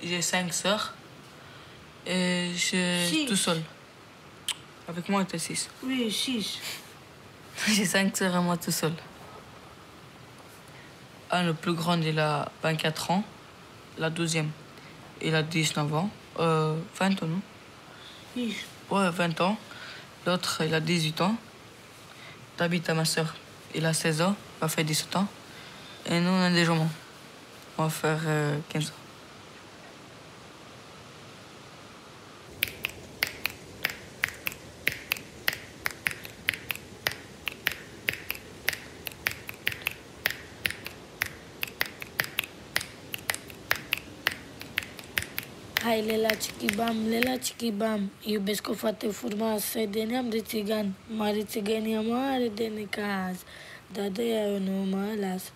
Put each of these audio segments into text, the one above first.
j'ai 5 sœurs et j'ai tout seul. Avec moi, t'es 6. Oui, 6. J'ai 5 sœurs et moi tout seul. Le plus grand, il a 24 ans. La deuxième, il a 19 ans. 20 ans, non? Oui. Ouais, 20 ans. L'autre, il a 18 ans. T'habites à ma sœur. Il a 16 ans, il va faire 17 ans. Et nous, on a des jumeaux. On va faire 15 ans. Hai lela chikibam. Iubesc o fată frumoasă de neam de țigan. Mare țigănia mare de necaz. Dar de ea eu nu mă las.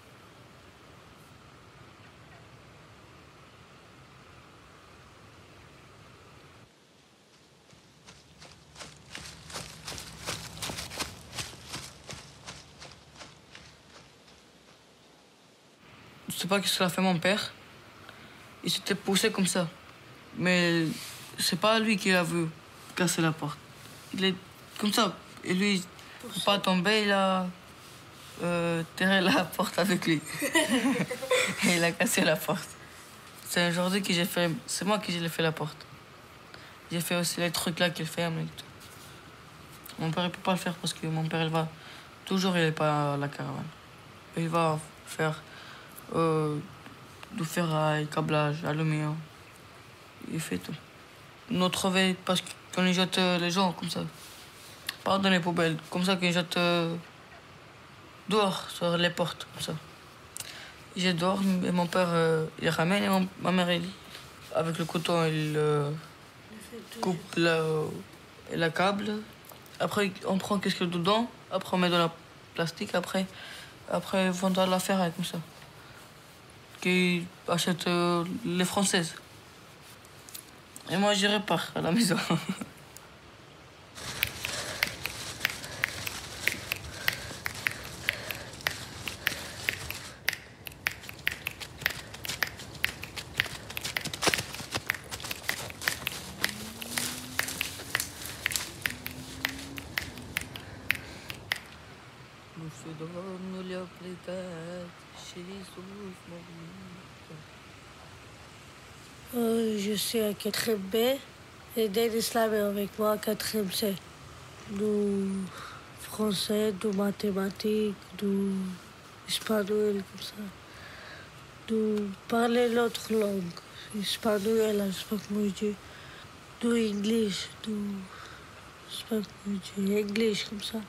Je sais pas qu'est-ce qu'il a fait mon père. Il s'était poussé comme ça. Mais c'est pas lui qui a vu casser la porte. Il est comme ça. Et lui, il n'est pas tombé, il a tiré la porte avec lui. Et il a cassé la porte. C'est aujourd'hui que j'ai fait... C'est moi qui ai fait la porte. J'ai fait aussi les trucs là qu'il ferme et tout. Mon père, il peut pas le faire parce que mon père, il va... Toujours, il n'est pas à la caravane. Il va faire du ferraille, câblage, aluminium. Il fait tout. Notre veille, parce qu'on y jette les gens comme ça. Pas dans les poubelles. Comme ça qu'on jette dehors, sur les portes, comme ça. Il jette dehors et mon père, il ramène et ma mère, avec le couteau, il coupe la câble. Après, on prend qu'est-ce qu'il y a dedans. Après, on met dans la plastique. Après on doit la ferraille comme ça. Qui achète les Françaises. Et moi, je répare à la maison. Je suis à 4e B et Denis Lam est avec moi à 4e C. Du français, du mathématiques, du espagnol, comme ça. Du parler l'autre langue. Espagnol, je sais pas comment dire. Du anglais, je sais pas comment dire. Anglais, comme ça.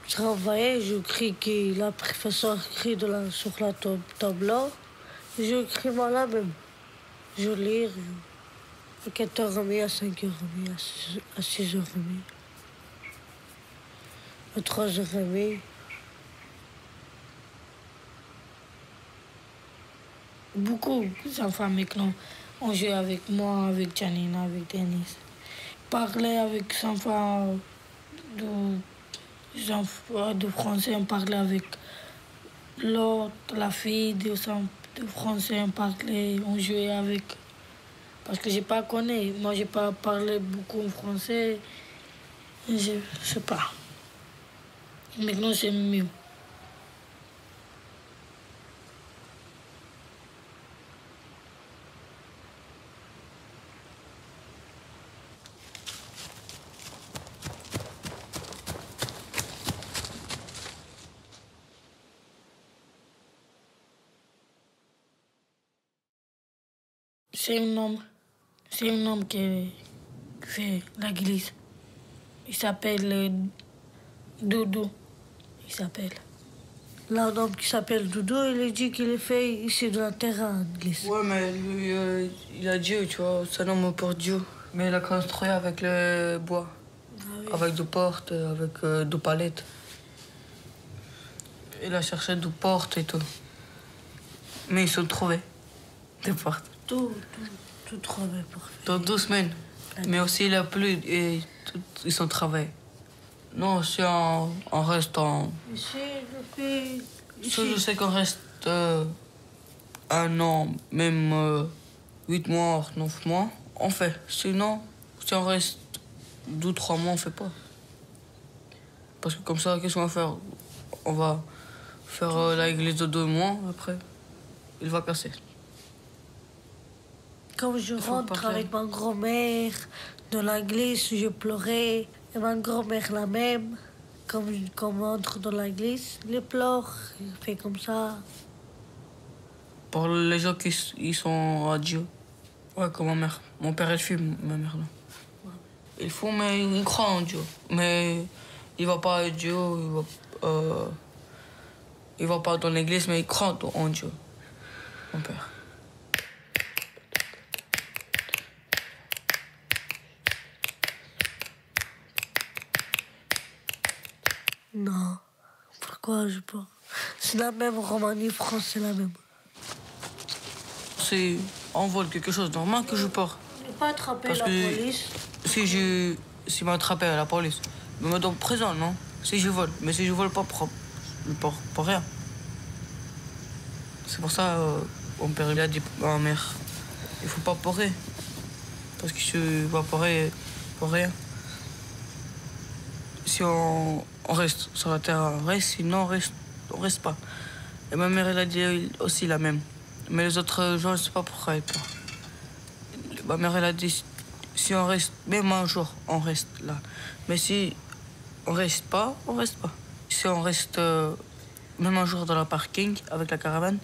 Je travaillais, j'écris que la professeure écrit sur la tableau. J'écris moi-même. Je lis à 4h30, à 5h30, à 6h30, à 3h30. Beaucoup d'enfants maintenant ont joué avec moi, avec Janina, avec Denis. Parler avec les enfants de français, on parlait avec l'autre, la fille de français, on jouait avec. Parce que j'ai pas connu. Moi, j'ai pas parlé beaucoup en français. Je sais pas. Maintenant, c'est mieux. C'est un homme qui fait l'église. Il s'appelle Doudou. Il s'appelle. L'un homme qui s'appelle Doudou, il a dit qu'il est fait ici de la terre en église. Ouais, mais lui, il a Dieu, tu vois. C'est un homme pour Dieu. Mais il a construit avec le bois. Ah oui. Avec des portes, avec des palettes. Il a cherché des portes et tout. Mais ils sont trouvés, des portes. Tout trouvé pour faire. Dans 2 semaines. Mais aussi, il a plu et ils sont travaillés. Non, si on reste en... Ici, depuis... Je sais qu'on reste 1 an, même 8 mois, 9 mois, on fait. Sinon, si on reste 2 ou 3 mois, on fait pas. Parce que comme ça, qu'est-ce qu'on va faire? On va faire l'église de 2 mois, après, il va casser. Quand je rentre avec ma grand-mère dans l'église, je pleurais. Et ma grand-mère la même. Quand on entre dans l'église, il pleure, il fait comme ça. Pour les gens qui ils sont à Dieu. Ouais, comme ma mère. Mon père, elle fume, ma mère, là. Il fume, mais il croit en Dieu. Mais il va pas à Dieu, il va pas dans l'église, mais il croit en Dieu, mon père. Non. Pourquoi je pas? C'est la même Roumanie, France, c'est la même. Si on vole quelque chose de normal que je pars. Ne pas attraper la police. Si m'attraper à la police, me mettre en prison, non? Si je vole. Mais si je vole pas, pour rien. C'est pour ça, mon père il a dit à ma mère, il faut pas pleurer. Parce que tu vas pleurer pour rien. Si on reste sur la terre, on reste, sinon on reste pas. Et ma mère, elle a dit aussi la même. Mais les autres gens, je sais pas pourquoi ils pleurent. Ma mère, elle a dit, si on reste, même un jour, on reste là. Mais si on reste pas, on reste pas. Si on reste même un jour dans le parking avec la caravane,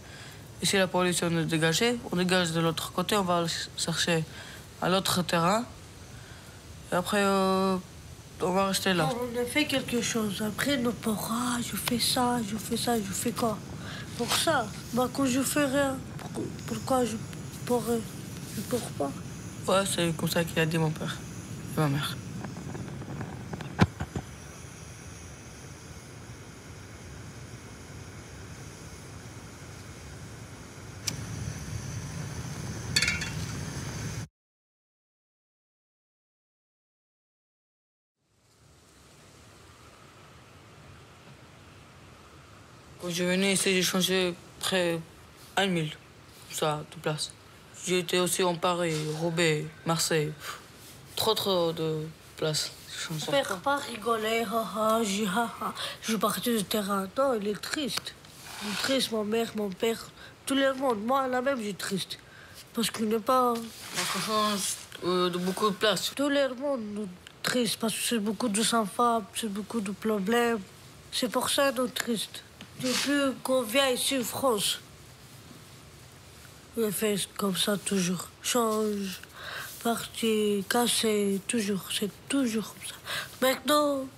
et si la police on est dégagée, on dégage de l'autre côté, on va chercher à l'autre terrain. Et après, on va rester là. On a fait quelque chose. Après, nous pourra, je fais ça, je fais quoi? Pour ça, bah, quand je fais rien, pourquoi je pourrais? Je pourrais pas. Ouais, c'est comme ça qu'il a dit mon père et ma mère. Quand je venais ici, j'ai changé près 1 000, ça, de place. J'ai été aussi en Paris, Roubaix, Marseille. Trop de places. Mon père pas rigoler, je partais du terrain. Non, il est triste. Il est triste, ma mère, mon père, tout le monde. Moi, la même, je suis triste. Parce qu'il n'est pas... On change de beaucoup de places. Tout le monde est triste parce que c'est beaucoup de sans-femmes, c'est beaucoup de problèmes. C'est pour ça qu'on est triste. Depuis qu'on vient ici en France, on fait comme ça toujours. Change, parti, cassé, toujours. C'est toujours comme ça. Maintenant,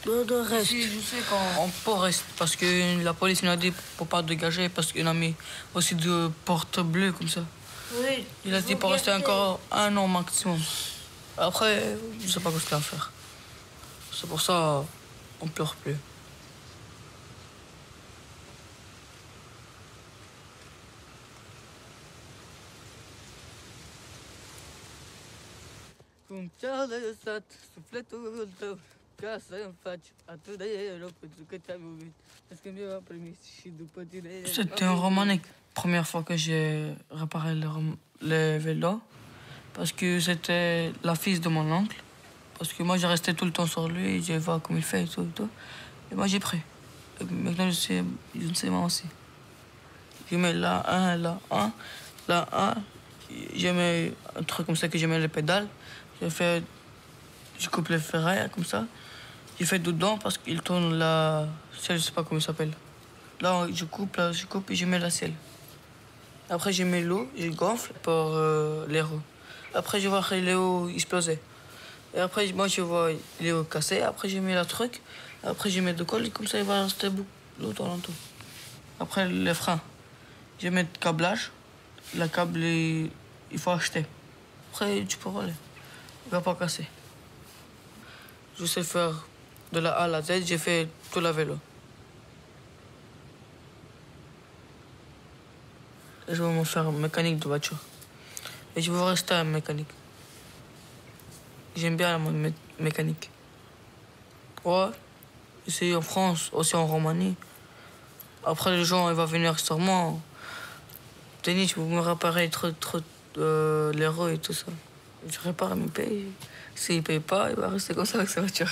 on reste. Si, je sais qu'on peut rester parce que la police nous a dit pour pas dégager parce qu'on a mis aussi deux portes bleues comme ça. Oui. Il a dit pour rester encore 1 an maximum. Après, je sais pas ce qu'il va faire. C'est pour ça on pleure plus. C'était en Roumanie. Première fois que j'ai réparé le vélo. Parce que c'était la fille de mon oncle. Parce que moi, j'ai resté tout le temps sur lui, je vois comme il fait et tout et tout. Et moi, j'ai pris. Et maintenant, je sais moi aussi. Je mets là un, là un. Je mets un truc comme ça que je mets les pédales. Je coupe les ferrailles comme ça. Je fais dedans parce qu'il tourne la selle, je sais pas comment il s'appelle. Là, je coupe et je mets la selle. Après, je mets l'eau, je gonfle pour les roues. Après, je vois que l'eau explosait. Et après, moi, je vois l'eau cassée. Après, je mets le truc. Après, je mets de colle et comme ça, il va rester l'eau dans tout. Après, les freins. Je mets le câblage. Le câble, il faut acheter. Après, tu peux rouler. Il va pas casser. Je sais faire de la A à la Z. J'ai fait tout le vélo. Et je vais me faire mécanique de voiture. Et je veux rester un mécanique. J'aime bien la mécanique. Ouais, ici en France, aussi en Roumanie. Après, les gens, ils vont venir sûrement Denis, tu peux me réparer les roues et tout ça. Je répare, il me paye. S'il paye pas, il va rester comme ça avec sa voiture.